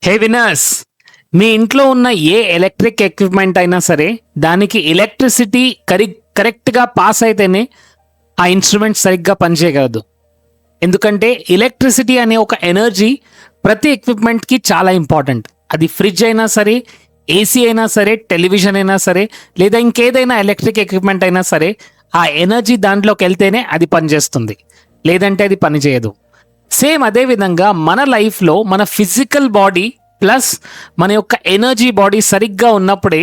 Hey winners, మీ ఇంట్లో ఉన్న ఏ electric equipment అయినా సరే దానికి ఎలక్ట్రిసిటీ కరెక్ట్గా పాస్ అయితేనే ఆ ఇన్స్ట్రుమెంట్ సరిగ్గా పనిచేయగలదు. ఎందుకంటే ఎలక్ట్రిసిటీ అనే ఒక ఎనర్జీ ప్రతి ఎక్విప్మెంట్కి చాలా ఇంపార్టెంట్. అది ఫ్రిడ్జ్ అయినా సరే, ఏసీ అయినా సరే, టెలివిజన్ అయినా సరే, లేదా ఇంకేదైనా ఎలక్ట్రిక్ ఎక్విప్మెంట్ అయినా సరే, ఆ ఎనర్జీ దాంట్లోకి వెళ్తేనే అది పనిచేస్తుంది, లేదంటే అది పనిచేయదు. సేమ్ అదే విధంగా మన లైఫ్లో మన ఫిజికల్ బాడీ ప్లస్ మన యొక్క ఎనర్జీ బాడీ సరిగ్గా ఉన్నప్పుడే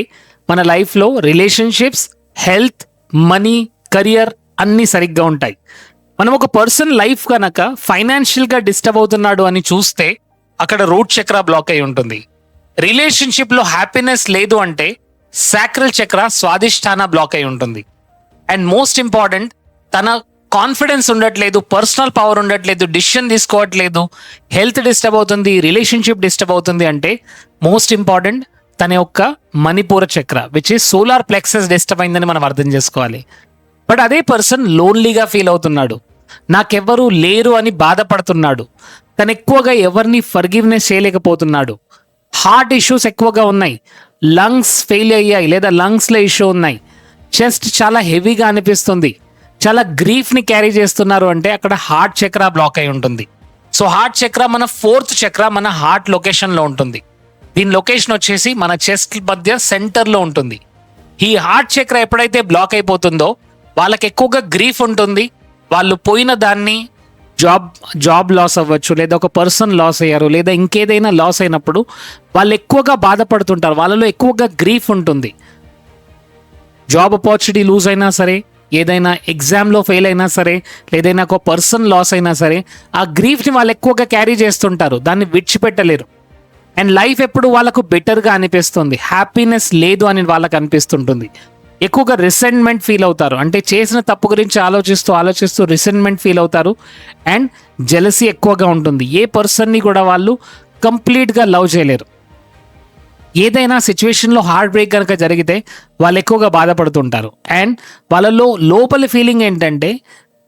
మన లైఫ్లో రిలేషన్షిప్స్, హెల్త్, మనీ, కెరియర్ అన్నీ సరిగ్గా ఉంటాయి. మనం ఒక పర్సన్ లైఫ్ కనుక ఫైనాన్షియల్గా డిస్టర్బ్ అవుతున్నాడు అని చూస్తే అక్కడ రూట్ చక్ర బ్లాక్ అయి ఉంటుంది. రిలేషన్షిప్లో హ్యాపీనెస్ లేదు అంటే సాక్రల్ చక్ర స్వాదిష్టాన బ్లాక్ అయి ఉంటుంది. అండ్ మోస్ట్ ఇంపార్టెంట్, తన కాన్ఫిడెన్స్ ఉండట్లేదు, పర్సనల్ పవర్ ఉండట్లేదు, డిసిషన్ తీసుకోవట్లేదు, హెల్త్ డిస్టర్బ్ అవుతుంది, రిలేషన్షిప్ డిస్టర్బ్ అవుతుంది అంటే మోస్ట్ ఇంపార్టెంట్ తన యొక్క మణిపూర చక్ర which is solar plexus disturb అయిందని మనం అర్థం చేసుకోవాలి. బట్ అదే పర్సన్ లోన్లీగా ఫీల్ అవుతున్నాడు, నాకెవ్వరూ లేరు అని బాధపడుతున్నాడు, తను ఎక్కువగా ఎవరిని ఫర్గివ్నెస్ చేయలేకపోతున్నాడు, హార్ట్ ఇష్యూస్ ఎక్కువగా ఉన్నాయి, లంగ్స్ ఫెయిల్ అయ్యాయి లేదా లంగ్స్లో ఇష్యూ ఉన్నాయి, చెస్ట్ చాలా హెవీగా అనిపిస్తుంది, చాలా గ్రీఫ్ని క్యారీ చేస్తున్నారు అంటే అక్కడ హార్ట్ చక్ర బ్లాక్ అయి ఉంటుంది. సో హార్ట్ చక్ర మన 4th చక్ర మన హార్ట్ లొకేషన్లో ఉంటుంది. దీని లొకేషన్ వచ్చేసి మన చెస్ట్ మధ్య సెంటర్లో ఉంటుంది. ఈ హార్ట్ చక్ర ఎప్పుడైతే బ్లాక్ అయిపోతుందో వాళ్ళకి ఎక్కువగా గ్రీఫ్ ఉంటుంది. వాళ్ళు పోయిన దాన్ని జాబ్ లాస్ అవ్వచ్చు, లేదా ఒక పర్సన్ లాస్ అయ్యారు, లేదా ఇంకేదైనా లాస్ అయినప్పుడు వాళ్ళు ఎక్కువగా బాధపడుతుంటారు, వాళ్ళలో ఎక్కువగా గ్రీఫ్ ఉంటుంది. జాబ్ ఆపర్చునిటీ లూజ్ అయినా సరే, ఏదైనా ఎగ్జామ్లో ఫెయిల్ అయినా సరే, లేదైనా ఒక పర్సన్ లాస్ అయినా సరే, ఆ గ్రీఫ్ని వాళ్ళు ఎక్కువగా క్యారీ చేస్తుంటారు, దాన్ని విడిచిపెట్టలేరు. అండ్ లైఫ్ ఎప్పుడు వాళ్ళకు బెటర్గా అనిపిస్తుంది, హ్యాపీనెస్ లేదు అని వాళ్ళకు అనిపిస్తుంటుంది. ఎక్కువగా రిసెంట్మెంట్ ఫీల్ అవుతారు, అంటే చేసిన తప్పు గురించి ఆలోచిస్తూ రిసెంట్మెంట్ ఫీల్ అవుతారు. అండ్ జెలసీ ఎక్కువగా ఉంటుంది. ఏ పర్సన్ని కూడా వాళ్ళు కంప్లీట్గా లవ్ చేయలేరు. ఏదైనా సిచ్యువేషన్లో హార్ట్ బ్రేక్ కనుక జరిగితే వాళ్ళు ఎక్కువగా బాధపడుతుంటారు. అండ్ వాళ్ళలో లోపలి ఫీలింగ్ ఏంటంటే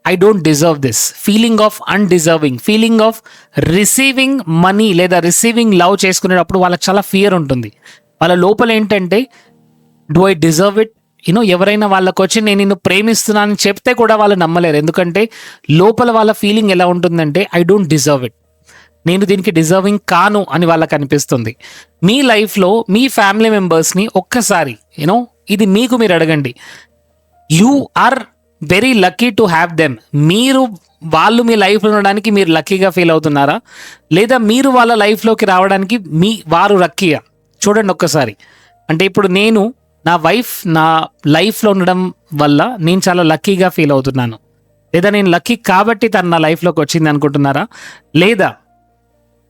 I don't deserve this, feeling of undeserving, feeling of receiving money లేదా రిసీవింగ్ లవ్ చేసుకునేటప్పుడు వాళ్ళకి చాలా ఫియర్ ఉంటుంది. వాళ్ళ లోపల ఏంటంటే డూ ఐ డిజర్వ్ ఇట్, ఎవరైనా వాళ్ళకు వచ్చి నేను నిన్ను ప్రేమిస్తున్నానని చెప్తే కూడా వాళ్ళు నమ్మలేరు. ఎందుకంటే లోపల వాళ్ళ ఫీలింగ్ ఎలా ఉంటుందంటే ఐ డోంట్ డిజర్వ్ ఇట్, నేను దీనికి డిజర్వింగ్ కాను అని వాళ్ళకి అనిపిస్తుంది. మీ లైఫ్లో మీ ఫ్యామిలీ మెంబర్స్ని ఒక్కసారి ఇది మీరు అడగండి, you are very lucky to have them. వాళ్ళు మీ లైఫ్లో ఉండడానికి మీరు లక్కీగా ఫీల్ అవుతున్నారా, లేదా మీరు వాళ్ళ లైఫ్లోకి రావడానికి వారు లక్కీయా? చూడండి ఒక్కసారి. అంటే ఇప్పుడు నా వైఫ్ నా లైఫ్లో ఉండడం వల్ల నేను చాలా లక్కీగా ఫీల్ అవుతున్నాను, లేదా నేను లక్కీ కాబట్టి తను నా లైఫ్లోకి వచ్చింది అనుకుంటున్నారా? లేదా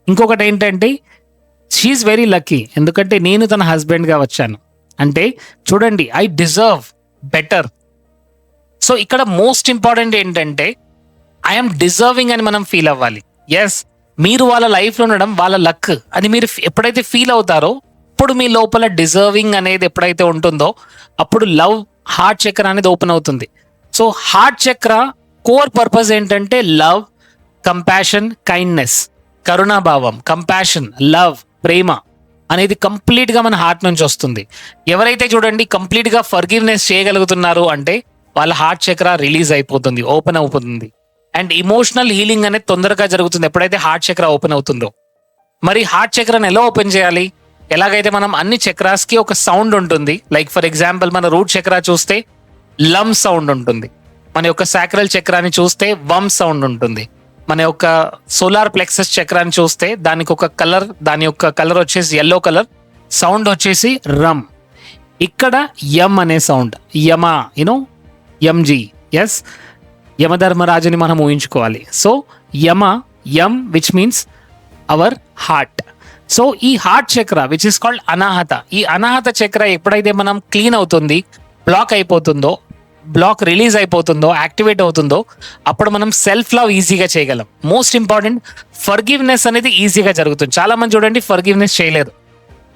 ఇంకొకటి ఏంటంటే షీఈస్ వెరీ లక్కీ ఎందుకంటే నేను తన హస్బెండ్గా వచ్చాను. అంటే చూడండి, ఐ డిజర్వ్ బెటర్. సో ఇక్కడ మోస్ట్ ఇంపార్టెంట్ ఏంటంటే ఐఎమ్ డిజర్వింగ్ అని మనం ఫీల్ అవ్వాలి. ఎస్, మీరు వాళ్ళ లైఫ్లో ఉండడం వాళ్ళ లక్ అని మీరు ఎప్పుడైతే ఫీల్ అవుతారో అప్పుడు మీ లోపల డిజర్వింగ్ అనేది ఎప్పుడైతే ఉంటుందో అప్పుడు లవ్ హార్ట్ చక్ర అనేది ఓపెన్ అవుతుంది. So heart chakra core purpose ఏంటంటే లవ్, కంపాషన్, కైండ్నెస్, కరుణాభావం, కంపాషన్, లవ్, ప్రేమ అనేది కంప్లీట్గా మన హార్ట్ నుంచి వస్తుంది. ఎవరైతే చూడండి కంప్లీట్గా ఫర్గివ్నెస్ చేయగలుగుతున్నారు అంటే వాళ్ళ హార్ట్ చక్ర రిలీజ్ అయిపోతుంది, ఓపెన్ అయిపోతుంది. అండ్ ఇమోషనల్ హీలింగ్ అనేది తొందరగా జరుగుతుంది ఎప్పుడైతే హార్ట్ చక్ర ఓపెన్ అవుతుందో. మరి హార్ట్ చక్రను ఎలా ఓపెన్ చేయాలి? ఎలాగైతే మనం అన్ని చక్రాస్కి ఒక సౌండ్ ఉంటుంది, లైక్ ఫర్ ఎగ్జాంపుల్ మన రూట్ చక్ర చూస్తే లమ్ సౌండ్ ఉంటుంది, మన యొక్క సాక్రల్ చక్రాన్ని చూస్తే వమ్ సౌండ్ ఉంటుంది, మన యొక్క సోలార్ ప్లెక్సస్ చక్రాన్ని చూస్తే దాని యొక్క కలర్ వచ్చేసి ఎల్లో కలర్, సౌండ్ వచ్చేసి రమ్. ఇక్కడ యమ్ అనే సౌండ్, ఎంజీ, ఎస్, యమధర్మరాజుని మనం ఊహించుకోవాలి. So yam which means our heart. So ఈ heart chakra which is called Anahata, ఈ అనాహత చక్ర ఎప్పుడైతే మనం క్లీన్ అవుతుంది, బ్లాక్ రిలీజ్ అయిపోతుందో, యాక్టివేట్ అవుతుందో అప్పుడు మనం సెల్ఫ్ లవ్ ఈజీగా చేయగలం. మోస్ట్ ఇంపార్టెంట్ ఫర్గివ్నెస్ అనేది ఈజీగా జరుగుతుంది. చాలా మంది చూడండి ఫర్గివ్నెస్ చేయలేదు.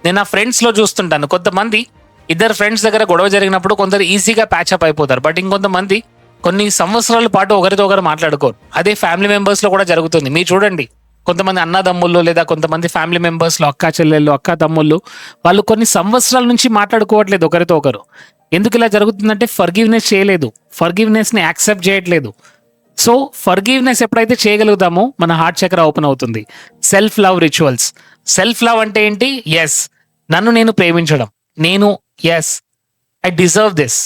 నేను నా ఫ్రెండ్స్లో చూస్తుంటాను, కొంతమంది ఇద్దరు ఫ్రెండ్స్ దగ్గర గొడవ జరిగినప్పుడు కొందరు ఈజీగా ప్యాచప్ అయిపోతారు, బట్ ఇంకొంతమంది కొన్ని సంవత్సరాల పాటు ఒకరితో ఒకరు మాట్లాడుకోరు. అదే ఫ్యామిలీ మెంబర్స్లో కూడా జరుగుతుంది. మీరు చూడండి కొంతమంది అన్నదమ్ముళ్ళు లేదా కొంతమంది ఫ్యామిలీ మెంబర్స్లో అక్క చెల్లెళ్ళు అక్క తమ్ముళ్ళు వాళ్ళు కొన్ని సంవత్సరాల నుంచి మాట్లాడుకోవట్లేదు ఒకరితో ఒకరు. ఎందుకు ఇలా జరుగుతుందంటే ఫర్గివ్నెస్ చేయలేదు, ఫర్గివ్నెస్ని యాక్సెప్ట్ చేయట్లేదు. సో ఫర్గివ్నెస్ ఎప్పుడైతే చేయగలుగుతామో మన హార్ట్ చక్ర ఓపెన్ అవుతుంది. Self love rituals. Self love అంటే ఏంటి? ఎస్, నన్ను నేను ప్రేమించడం. నేను ఎస్, ఐ డిజర్వ్ దిస్.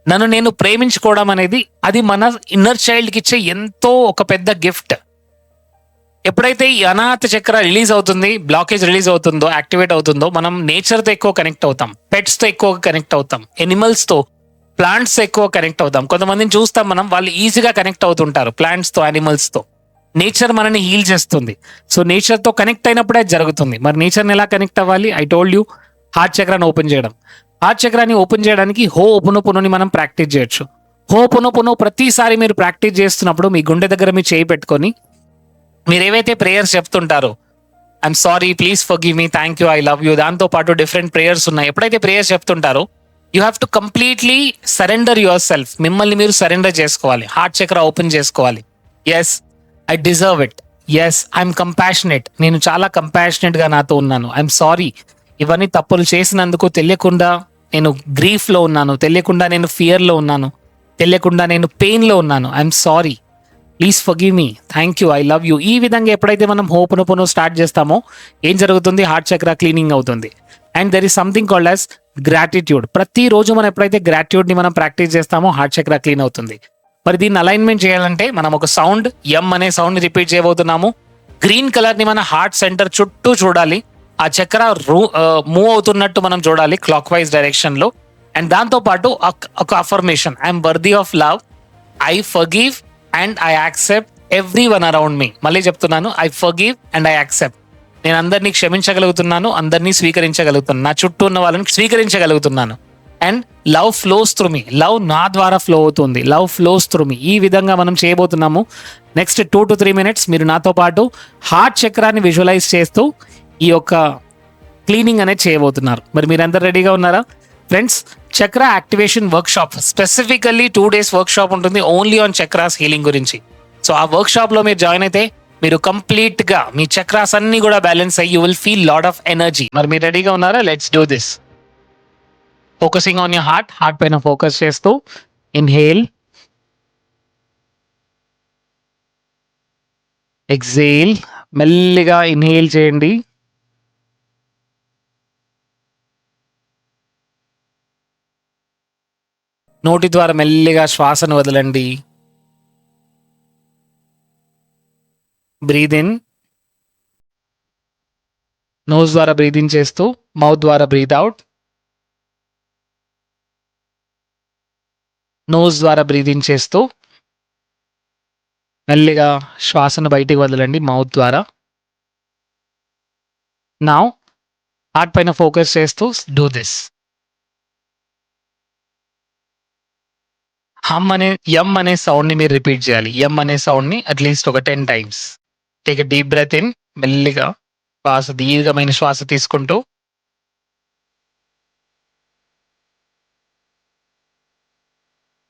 నన్ను నేను ప్రేమించుకోవడం అనేది అది మన ఇన్నర్ చైల్డ్కి ఇచ్చే ఎంతో ఒక పెద్ద గిఫ్ట్. ఎప్పుడైతే ఈ అనాహత చక్ర రిలీజ్ అవుతుంది, బ్లాకేజ్ రిలీజ్ అవుతుందో, యాక్టివేట్ అవుతుందో, మనం నేచర్తో ఎక్కువ కనెక్ట్ అవుతాం, పెట్స్తో ఎక్కువ కనెక్ట్ అవుతాం, ఎనిమల్స్తో, ప్లాంట్స్తో ఎక్కువ కనెక్ట్ అవుతాం. కొంతమందిని చూస్తాం మనం, వాళ్ళు ఈజీగా కనెక్ట్ అవుతుంటారు ప్లాంట్స్తో, యానిమల్స్తో. నేచర్ మనని హీల్ చేస్తుంది. సో నేచర్తో కనెక్ట్ అయినప్పుడే అది జరుగుతుంది. మరి నేచర్ని ఎలా కనెక్ట్ అవ్వాలి? ఐ టోల్డ్ యూ, హార్ట్ చక్రాన్ని ఓపెన్ చేయడం. హార్ట్ చక్రాన్ని ఓపెన్ చేయడానికి హో పునుని మనం ప్రాక్టీస్ చేయొచ్చు. హో పును ప్రతిసారి మీరు ప్రాక్టీస్ చేస్తున్నప్పుడు మీ గుండె దగ్గర మీ చేయి పెట్టుకొని మీరు ఏవైతే ప్రేయర్స్ చెప్తుంటారో, I'm sorry, please forgive me, thank you, I love you, దాంతో పాటు డిఫరెంట్ ప్రేయర్స్ ఉన్నాయి. ఎప్పుడైతే ప్రేయర్స్ చెప్తుంటారో you have to completely surrender yourself. మిమ్మల్ని మీరు సరెండర్ చేసుకోవాలి, హార్ట్ చక్ర ఓపెన్ చేసుకోవాలి. Yes, I deserve it. Yes, I'm compassionate. నేను చాలా కంపాషనేట్గా నాతో ఉన్నాను. ఐఎమ్ సారీ, ఇవన్నీ తప్పులు చేసినందుకు తెలియకుండా నేను గ్రీఫ్లో ఉన్నాను, తెలియకుండా నేను ఫియర్లో ఉన్నాను, తెలియకుండా నేను పెయిన్లో ఉన్నాను. I'm sorry, please forgive me, thank you, I love you. ఈ విధంగా ఎప్పుడైతే మనం హోపును స్టార్ట్ చేస్తామో ఏం జరుగుతుంది? హార్ట్ చక్ర క్లీనింగ్ అవుతుంది. And there is something called as gratitude. ప్రతిరోజు మనం ఎప్పుడైతే గ్రాటిట్యూడ్ని మనం ప్రాక్టీస్ చేస్తామో హార్ట్ చక్ర క్లీన్ అవుతుంది. మరి దీన్ని అలైన్మెంట్ చేయాలంటే మనం ఒక సౌండ్, ఎం అనే సౌండ్ని రిపీట్ చేయబోతున్నాము. గ్రీన్ కలర్ని మన హార్ట్ సెంటర్ చుట్టూ చూడాలి. ఆ చక్ర మూవ్ అవుతున్నట్టు మనం చూడాలి క్లాక్ వైజ్ డైరెక్షన్లో. అండ్ దాంతోపాటు ఒక affirmation, I'm worthy of love, I forgive and I accept everyone around me. మళ్ళీ చెప్తున్నాను, I forgive and I accept. నేను అందరినీ క్షమించగలుగుతున్నాను, అందరినీ స్వీకరించగలుగుతున్నాను, నా చుట్టూ ఉన్న వాళ్ళని స్వీకరించగలుగుతున్నాను. And love flows through me, love నా ద్వారా ఫ్లో అవుతుంది, లవ్ ఫ్లోస్ త్రూ మీ. ఈ విధంగా మనం చేయబోతున్నాము. నెక్స్ట్ 2 to 3 minutes మీరు నాతో పాటు హార్ట్ చక్రాన్ని విజువలైజ్ చేస్తూ ఈ యొక్క క్లీనింగ్ అనేది చేయబోతున్నారు. మరి మీరందరూ రెడీగా ఉన్నారా ఫ్రెండ్స్? చక్ర activation workshop, specifically 2 days workshop ఉంటుంది ఓన్లీ ఆన్ చక్రాస్ హీలింగ్ గురించి. సో ఆ వర్క్షాప్లో మీరు జాయిన్ అయితే మీరు కంప్లీట్గా మీ చక్రాస్ అన్ని కూడా బ్యాలెన్స్ అయ్యి you will feel lot of energy. మరి మీరు రెడీగా ఉన్నారా? Let's do this. Focusing on your heart, heart పైన ఫోకస్ చేస్తూ ఇన్హేల్, ఎక్సేల్. మెల్లిగా ఇన్హేల్ చేయండి, నోటి ద్వారా మెల్లిగా శ్వాసను వదలండి. బ్రీద్ ఇన్, నోస్ ద్వారా బ్రీద్ ఇన్ చేస్తూ మౌత్ ద్వారా బ్రీద్ అవుట్. నోస్ ద్వారా బ్రీద్ ఇన్ చేస్తూ మెల్లిగా శ్వాసను బయటికి వదలండి మౌత్ ద్వారా. నౌ హార్ట్ పైన ఫోకస్ చేస్తూ డూ దిస్. ఎం అనే సౌండ్ని మీరు రిపీట్ చేయాలి. ఎం అనే సౌండ్ని అట్లీస్ట్ ఒక 10 times. Take a deep breath in, మెల్లిగా శ్వాస, దీర్ఘమైన శ్వాస తీసుకుంటూ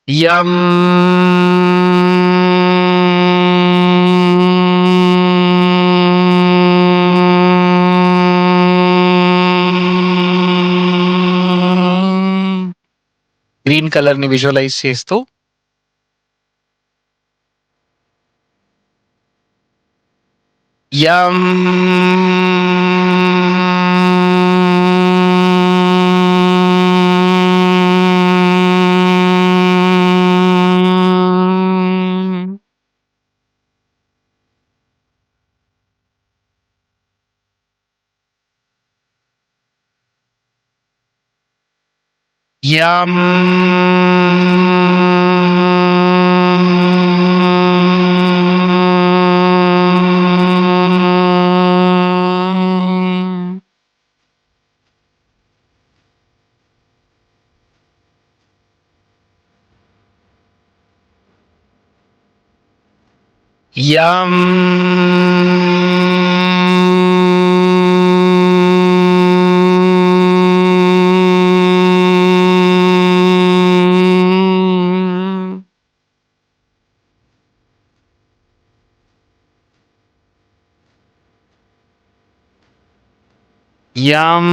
యం. గ్రీన్ కలర్ని విజువలైజ్ చేస్తూ యం. Yum. Yum.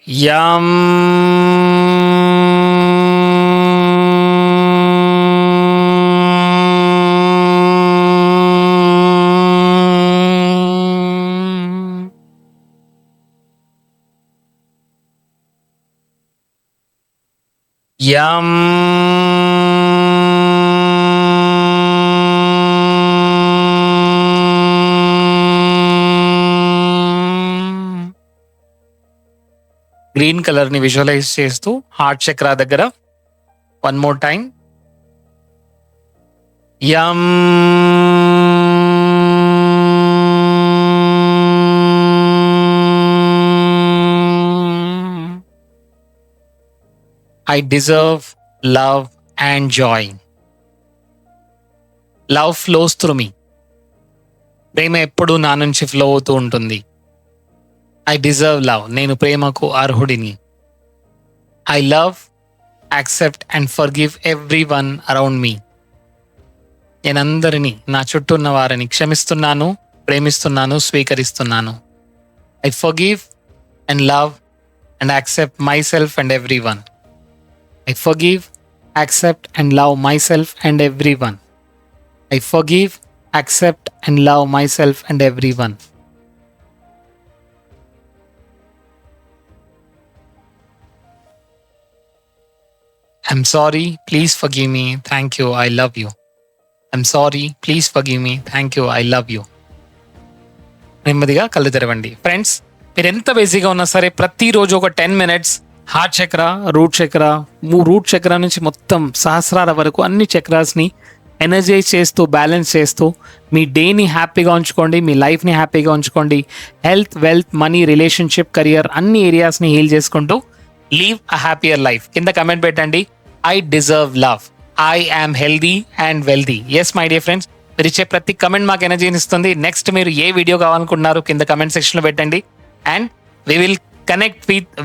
Yum. Yum. Green colour ని విజువలైజ్ చేస్తూ హార్ట్ చక్ర దగ్గర వన్ మోర్ టైం. యమ్. I deserve love and joy. Love flows through me. ప్రేమ ఎప్పుడు నా నుంచి ఫ్లో అవుతూ ఉంటుంది. I deserve love. నేను ప్రేమకు అర్హుడిని. I love, accept and forgive everyone around me. నేను అందరినీ, నా చుట్టూ ఉన్న వారిని క్షమిస్తున్నాను, ప్రేమిస్తున్నాను, స్వీకరిస్తున్నాను. I forgive and love and accept myself and everyone. I forgive, accept and love myself and everyone. I forgive, accept and love myself and everyone. I'm sorry, please forgive me, thank you, I love you. I'm sorry, please forgive me, thank you, I love you. నెమ్మదిగా కళ్ళు తెరవండి. Friends, మీరు ఎంత బిజీగా ఉన్నా సరే ప్రతిరోజు ఒక 10 మినిట్స్ హార్ట్ చక్ర, రూట్ చక్ర, రూట్ చక్ర నుంచి మొత్తం సహస్రాల వరకు అన్ని చక్రాస్ని ఎనర్జైజ్ చేస్తూ, బ్యాలెన్స్ చేస్తూ మీ డేని హ్యాపీగా ఉంచుకోండి, మీ లైఫ్ని హ్యాపీగా ఉంచుకోండి. Health, wealth, money, relationship, career అన్ని ఏరియాస్ని హీల్ చేసుకుంటూ లీవ్ అ హ్యాపీయర్ లైఫ్. కింద కమెంట్ పెట్టండి, I deserve love, I am healthy and wealthy. Yes my dear friends, మీరు ఇచ్చే ప్రతి కమెంట్ మాకు ఎనర్జీని ఇస్తుంది. నెక్స్ట్ మీరు ఏ వీడియో కావాలనుకుంటున్నారు కింద కమెంట్ సెక్షన్లో పెట్టండి and we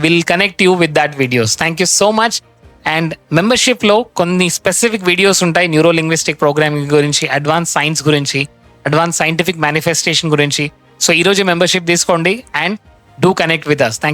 will connect you with that videos. Thank you so much. And మెంబర్షిప్లో కొన్ని స్పెసిఫిక్ వీడియోస్ ఉంటాయి న్యూరో లింగ్విస్టిక్ ప్రోగ్రామింగ్ గురించి, అడ్వాన్స్ సైన్స్ గురించి, అడ్వాన్స్ సైంటిఫిక్ మేనిఫెస్టేషన్ గురించి. సో ఈరోజు మెంబర్షిప్ తీసుకోండి and do connect with us. Thank